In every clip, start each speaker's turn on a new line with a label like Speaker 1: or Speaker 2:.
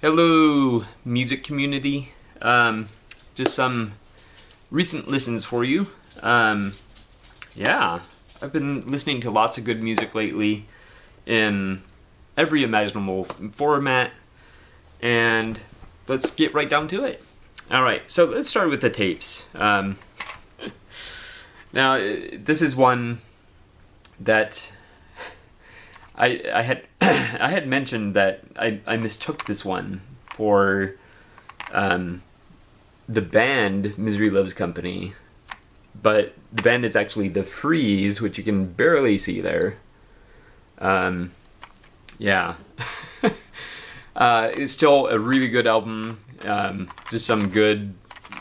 Speaker 1: Hello, music community. Just some recent listens for you. Yeah, I've been listening to lots of good music lately in every imaginable format, and let's get right down to it. All right, so let's start with the tapes. Now, this is one that I had I had mentioned that I mistook this one for the band Misery Loves Company, but the band is actually The Freeze, which you can barely see there. Yeah. It's still a really good album. Just some good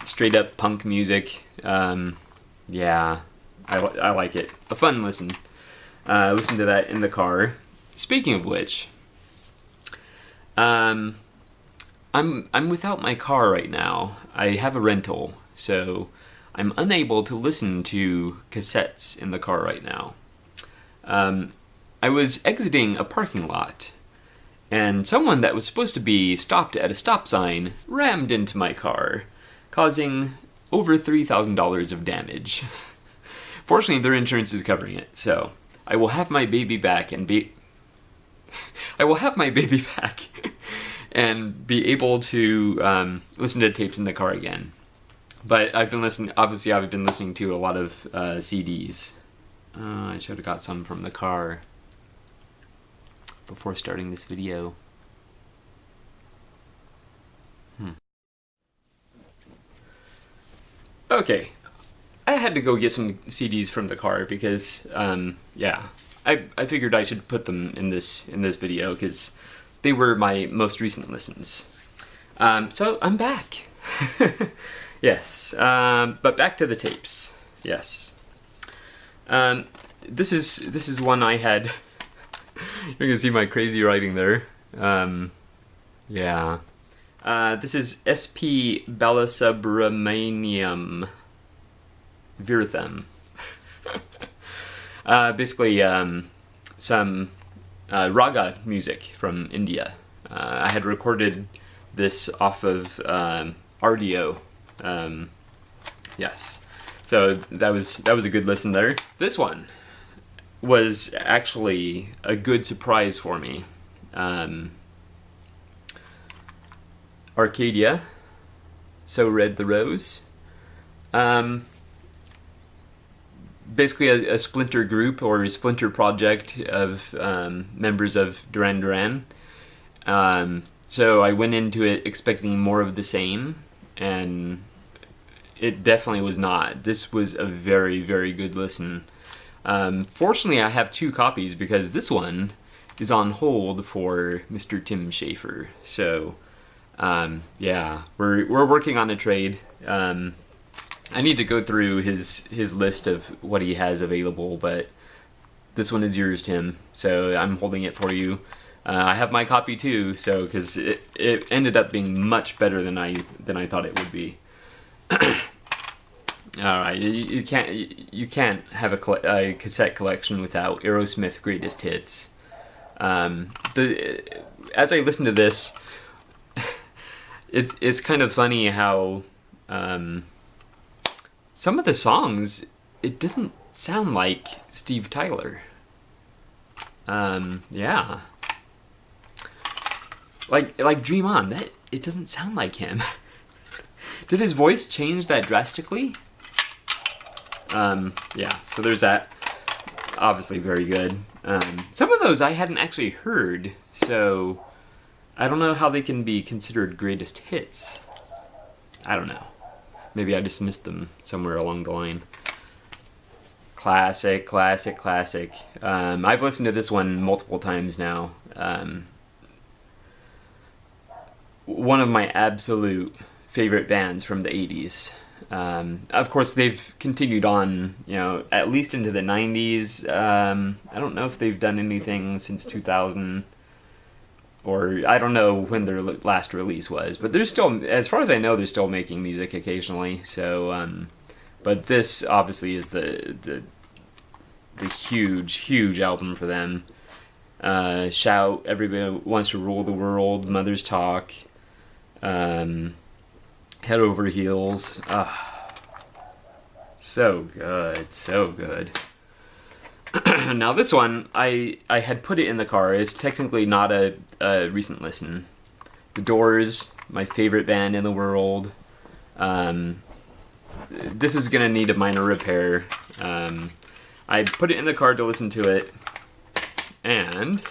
Speaker 1: straight up punk music. Yeah, I like it. A fun listen. Listen to that in the car. Speaking of which, I'm without my car right now. I have a rental, so I'm unable to listen to cassettes in the car right now. I was exiting a parking lot, and someone that was supposed to be stopped at a stop sign rammed into my car, causing over $3,000 of damage. Fortunately, their insurance is covering it, so I will have my baby back and be able to listen to tapes in the car again. But I've been listening to a lot of CDs. I should have got some from the car before starting this video. Okay, I had to go get some CDs from the car because, yeah, I figured I should put them in this video because they were my most recent listens. So I'm back. Yes, but back to the tapes. Yes, this is one I had. You can see my crazy writing there. Yeah. This is SP Balasubramaniam Virtham. Basically, some raga music from India. I had recorded this off of RDO. Yes, so that was a good listen there. This one was actually a good surprise for me. Arcadia, So Red the Rose. Basically a splinter group or a splinter project of members of Duran Duran. So I went into it expecting more of the same, and it definitely was not. This was a very, very good listen. Fortunately, I have 2 copies because this one is on hold for Mr. Tim Schafer. So, yeah, we're working on a trade. I need to go through his list of what he has available, but this one is yours, Tim. So I'm holding it for you. I have my copy too, so because it ended up being much better than I thought it would be. All right, you can't have a cassette collection without Aerosmith Greatest Hits. As I listen to this, it's kind of funny how some of the songs, it doesn't sound like Steve Tyler. Yeah. Like Dream On, it doesn't sound like him. Did his voice change that drastically? Yeah, so there's that. Obviously very good. Some of those I hadn't actually heard, so I don't know how they can be considered greatest hits. I don't know. Maybe I just missed them somewhere along the line. Classic, classic, classic. I've listened to this one multiple times now. One of my absolute favorite bands from the 80s. Of course, they've continued on, at least into the 90s. I don't know if they've done anything since 2000, or I don't know when their last release was, but they're still, as far as I know, they're still making music occasionally. So, but this obviously is the huge album for them. Shout, Everybody Wants to Rule the World, Mother's Talk. Head Over Heels. So good, so good. Now this one, I had put it in the car. It's technically not a recent listen. The Doors, my favorite band in the world. This is gonna need a minor repair. I put it in the car to listen to it, and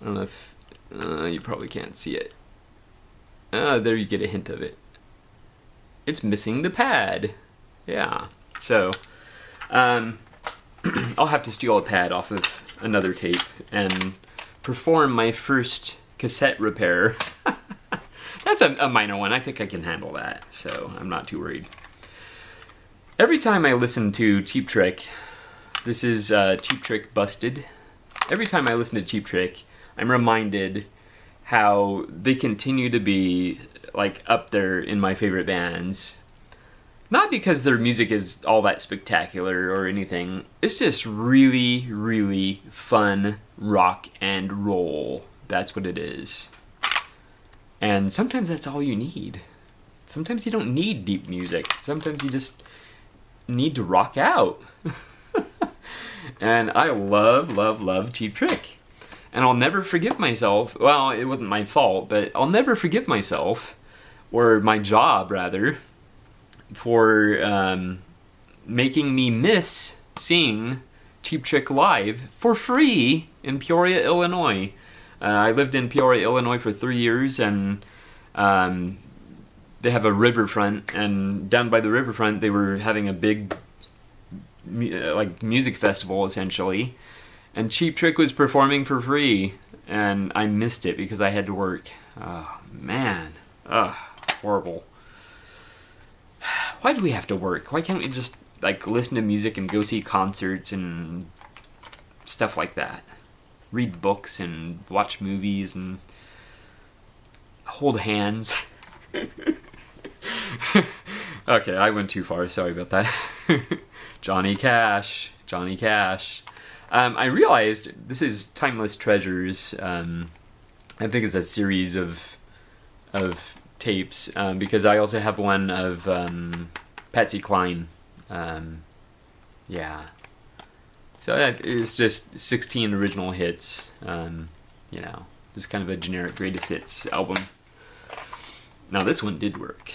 Speaker 1: I don't know if you probably can't see it. There you get a hint of it. It's missing the pad. Yeah, so I'll have to steal a pad off of another tape and perform my first cassette repair. That's a minor one. I think I can handle that, so I'm not too worried. Every time I listen to Cheap Trick, this is Cheap Trick Busted. Every time I listen to Cheap Trick, I'm reminded how they continue to be like up there in my favorite bands. Not because their music is all that spectacular or anything. It's just really, really fun rock and roll. That's what it is. And sometimes that's all you need. Sometimes you don't need deep music. Sometimes you just need to rock out. And I love, love, love Cheap Trick. And I'll never forgive myself. Well, it wasn't my fault, but I'll never forgive myself, or my job rather, for making me miss seeing Cheap Trick live for free in Peoria, Illinois. I lived in Peoria, Illinois for 3 years, and they have a riverfront, and down by the riverfront they were having a big music festival essentially, and Cheap Trick was performing for free, and I missed it because I had to work. Oh man, horrible. Why do we have to work? Why can't we just like listen to music and go see concerts and stuff like that? Read books and watch movies and hold hands. Okay, I went too far. Sorry about that. Johnny Cash. Johnny Cash. I realized this is Timeless Treasures. I think it's a series of tapes, because I also have one of Patsy Cline. Yeah. So it's just 16 original hits. You know, just kind of a generic greatest hits album. Now this one did work.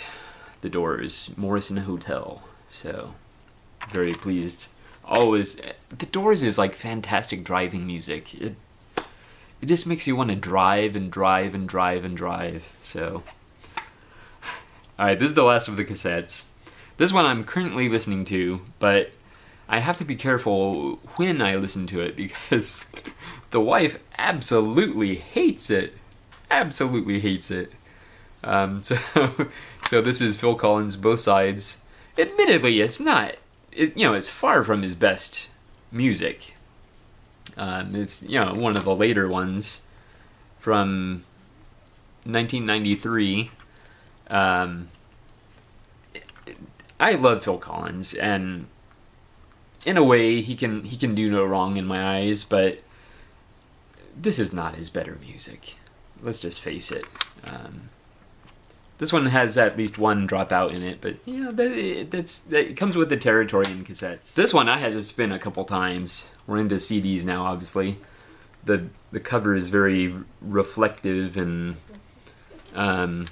Speaker 1: The Doors, Morrison Hotel. So, very pleased. Always, The Doors is like fantastic driving music. It just makes you want to drive and drive and drive and drive. So, alright, this is the last of the cassettes. This one I'm currently listening to, but I have to be careful when I listen to it because the wife absolutely hates it. Absolutely hates it. So this is Phil Collins, Both Sides. Admittedly, it's not. It's far from his best music. It's one of the later ones from 1993. I love Phil Collins, and in a way, he can do no wrong in my eyes. But this is not his better music. Let's just face it. This one has at least one dropout in it, but that comes with the territory in cassettes. This one I had to spin a couple times. We're into CDs now, obviously. The cover is very reflective, and I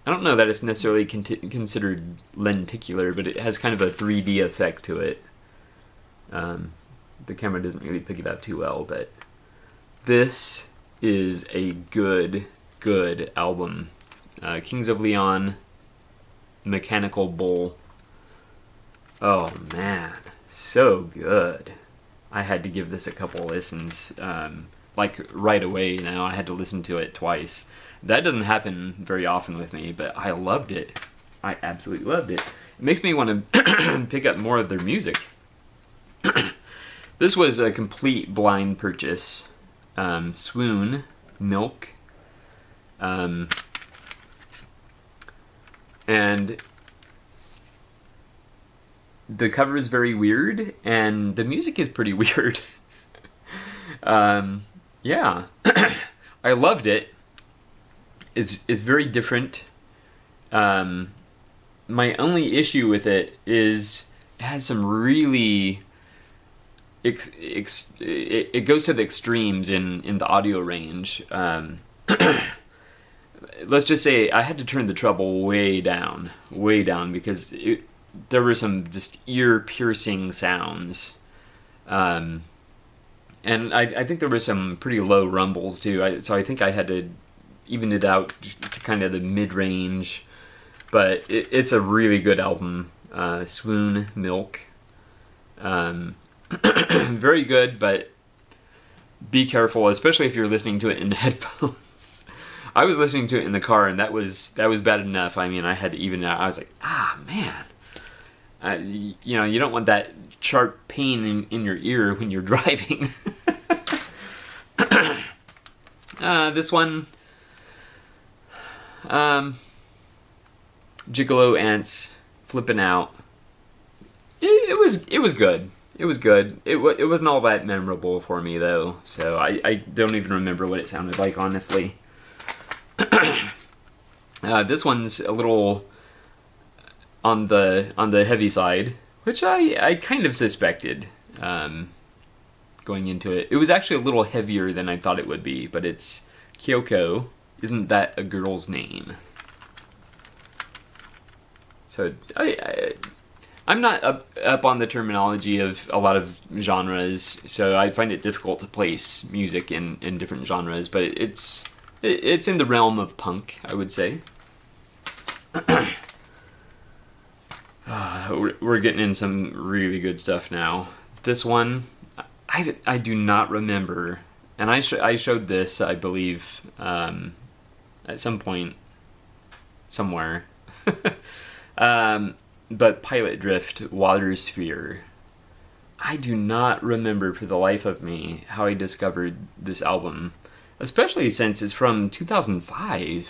Speaker 1: don't know that it's necessarily considered lenticular, but it has kind of a 3D effect to it. The camera doesn't really pick it up too well, but this is a good album. Kings of Leon, Mechanical Bull. Oh man, so good. I had to give this a couple listens, like right away now. I had to listen to it twice. That doesn't happen very often with me, but I loved it. I absolutely loved it. It makes me want to pick up more of their music. This was a complete blind purchase. Swoon, Milk, and the cover is very weird, and the music is pretty weird. Yeah, I loved it. is very different. My only issue with it is it has some really it goes to the extremes in the audio range. Let's just say I had to turn the treble way down, because there were some just ear-piercing sounds. And I think there were some pretty low rumbles too. So I think I had to even it out to kind of the mid-range. But it's a really good album. Swoon Milk. Very good, but be careful, especially if you're listening to it in headphones. I was listening to it in the car, and that was bad enough. I mean, I had to even out. I was like, man. You don't want that sharp pain in your ear when you're driving. This one, Gigolo Ants, Flippin' Out. It was good. It was good. It wasn't all that memorable for me though, so I don't even remember what it sounded like, honestly. This one's a little on the heavy side, which I kind of suspected going into it. It was actually a little heavier than I thought it would be, but it's Kyoko. Isn't that a girl's name? So I'm not up on the terminology of a lot of genres, so I find it difficult to place music in different genres, but it's in the realm of punk, I would say. We're getting in some really good stuff now. This one, I do not remember, and I showed this, I believe, at some point, somewhere. But Pilot Drift, Water Sphere. I do not remember for the life of me how I discovered this album, especially since it's from 2005.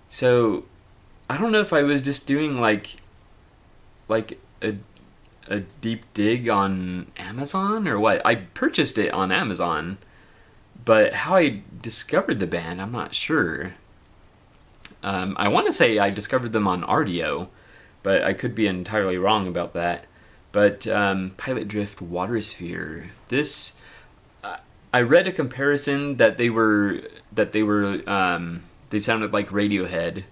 Speaker 1: So I don't know if I was just doing like a deep dig on Amazon or what. I purchased it on Amazon, but how I discovered the band, I'm not sure. I want to say I discovered them on Rdio, but I could be entirely wrong about that. But Pilot Drift, Water Sphere. This, I read a comparison that they sounded like Radiohead,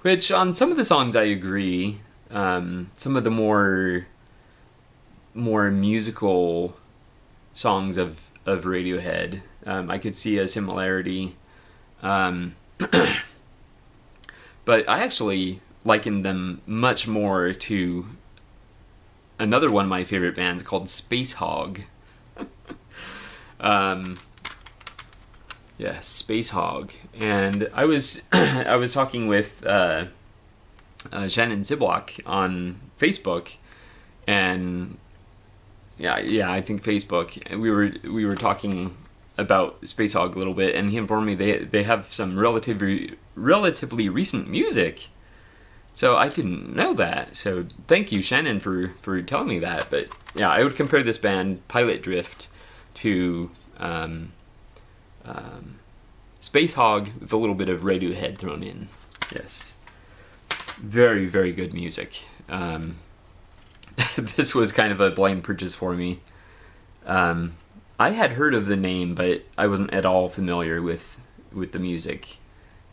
Speaker 1: which on some of the songs I agree. Some of the more musical songs of Radiohead, I could see a similarity. But I actually liken them much more to another one of my favorite bands called Spacehog. Yeah, Spacehog. And I was talking with Shannon Ziblock on Facebook, and yeah, I think Facebook. And we were talking about Spacehog a little bit, and he informed me they have some relatively recent music. So I didn't know that. So thank you, Shannon, for telling me that. But yeah, I would compare this band, Pilot Drift, to Spacehog with a little bit of Radiohead thrown in. Yes. Very, very good music. This was kind of a blind purchase for me. I had heard of the name, but I wasn't at all familiar with the music,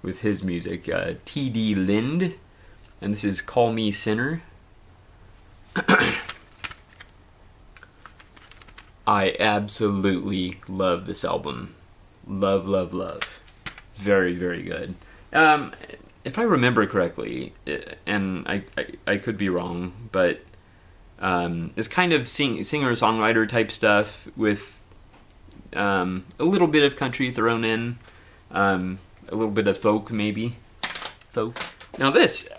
Speaker 1: with his music. T.D. Lind, and this is Call Me Sinner. I absolutely love this album. Love, love, love. Very, very good. If I remember correctly, and I could be wrong, but it's kind of singer-songwriter type stuff with a little bit of country thrown in, a little bit of folk maybe. Folk. Now this,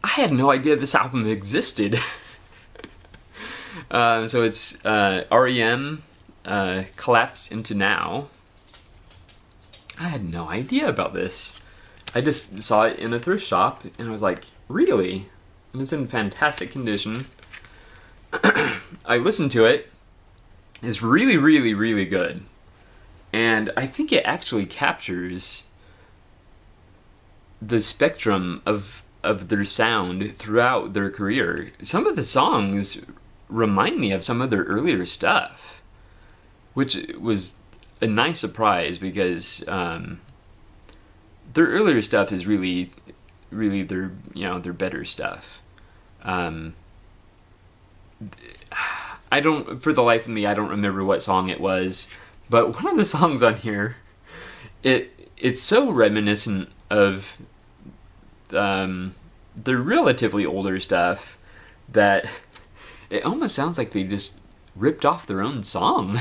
Speaker 1: I had no idea this album existed. So it's REM, Collapse Into Now. I had no idea about this. I just saw it in a thrift shop, and I was like, really? And it's in fantastic condition. I listened to it. It's really, really, really good. And I think it actually captures the spectrum of their sound throughout their career. Some of the songs remind me of some of their earlier stuff, which was a nice surprise because their earlier stuff is really their their better stuff. I don't, for the life of me, I don't remember what song it was, but one of the songs on here, it's so reminiscent of the relatively older stuff that it almost sounds like they just ripped off their own song.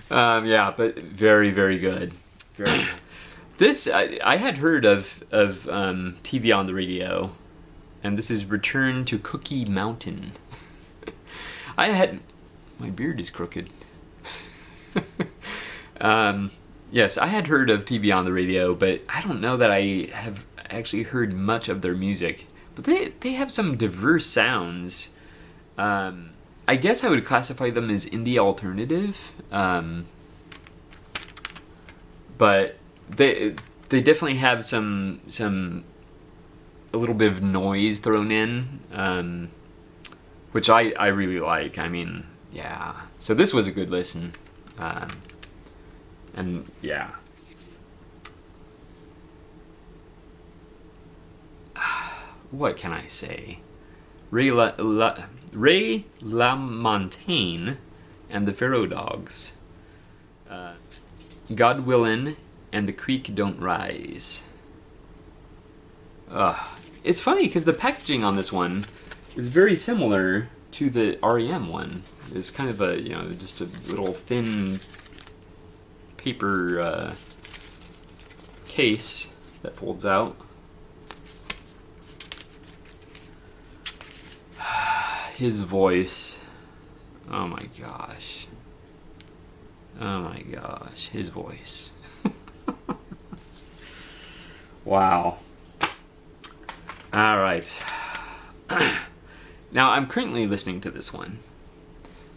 Speaker 1: Yeah, but very, very good. Very good. This, I had heard of TV on the Radio, and this is Return to Cookie Mountain. My beard is crooked. Yes, I had heard of TV on the Radio, but I don't know that I have actually heard much of their music. But they have some diverse sounds. I guess I would classify them as indie alternative. But they definitely have some a little bit of noise thrown in, which I really like. I mean, yeah. So this was a good listen, and yeah. What can I say? Ray LaMontagne and the Pharaoh Dogs. God Willin' and the Creek Don't Rise. It's funny because the packaging on this one is very similar to the REM one. It's kind of a, just a little thin paper case that folds out. His voice. Oh my gosh. Oh my gosh, his voice. Wow. All right. Now I'm currently listening to this one,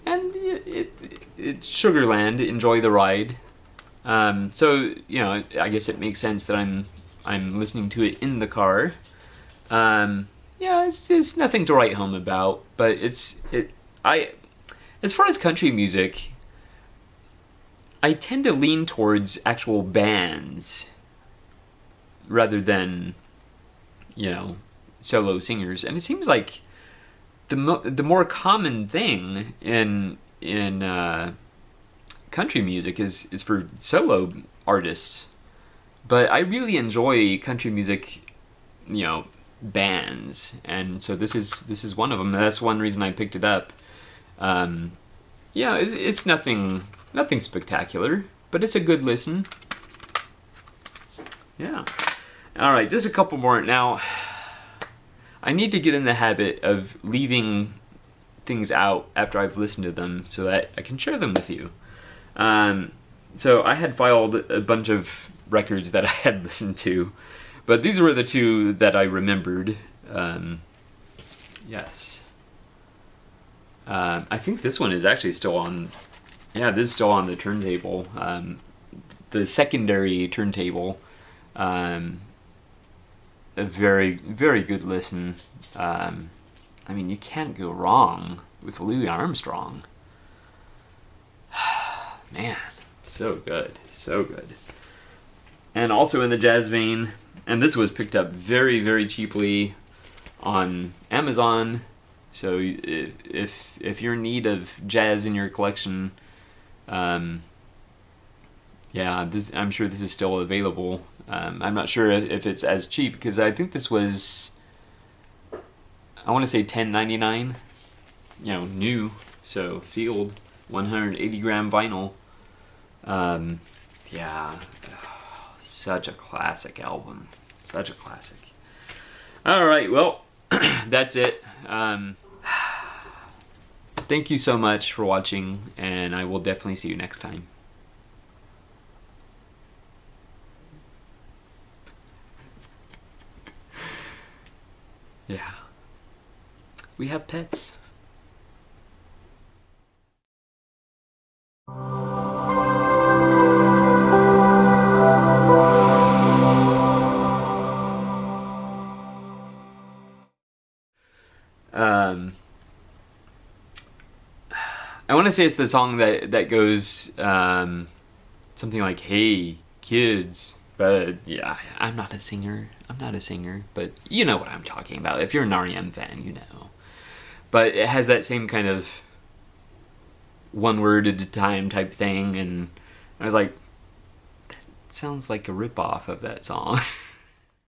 Speaker 1: and it's Sugarland. Enjoy the ride. So I guess it makes sense that I'm listening to it in the car. It's nothing to write home about, but as far as country music, I tend to lean towards actual bands rather than, solo singers. And it seems like the more common thing in country music is for solo artists. But I really enjoy country music, bands, and so this is one of them. That's one reason I picked it up. It's nothing spectacular, but it's a good listen. Yeah. All right, just a couple more. Now, I need to get in the habit of leaving things out after I've listened to them so that I can share them with you. So I had filed a bunch of records that I had listened to, but these were the two that I remembered. Yes. I think this one is actually still on. Yeah, this is still on the turntable. The secondary turntable. A very, very good listen. I mean, you can't go wrong with Louis Armstrong. Man, so good, so good. And also in the jazz vein, and this was picked up very, very cheaply on Amazon. So if you're in need of jazz in your collection, I'm sure this is still available. I'm not sure if it's as cheap because I think this was, I want to say $10.99, new, so sealed, 180 gram vinyl. Such a classic album, such a classic. All right, well, that's it. Thank you so much for watching, and I will definitely see you next time. Yeah. We have pets. I want to say it's the song that goes something like "Hey kids," but yeah, I'm not a singer. But you know what I'm talking about. If you're an REM fan, you know. But it has that same kind of one word at a time type thing, and I was like, that sounds like a ripoff of that song.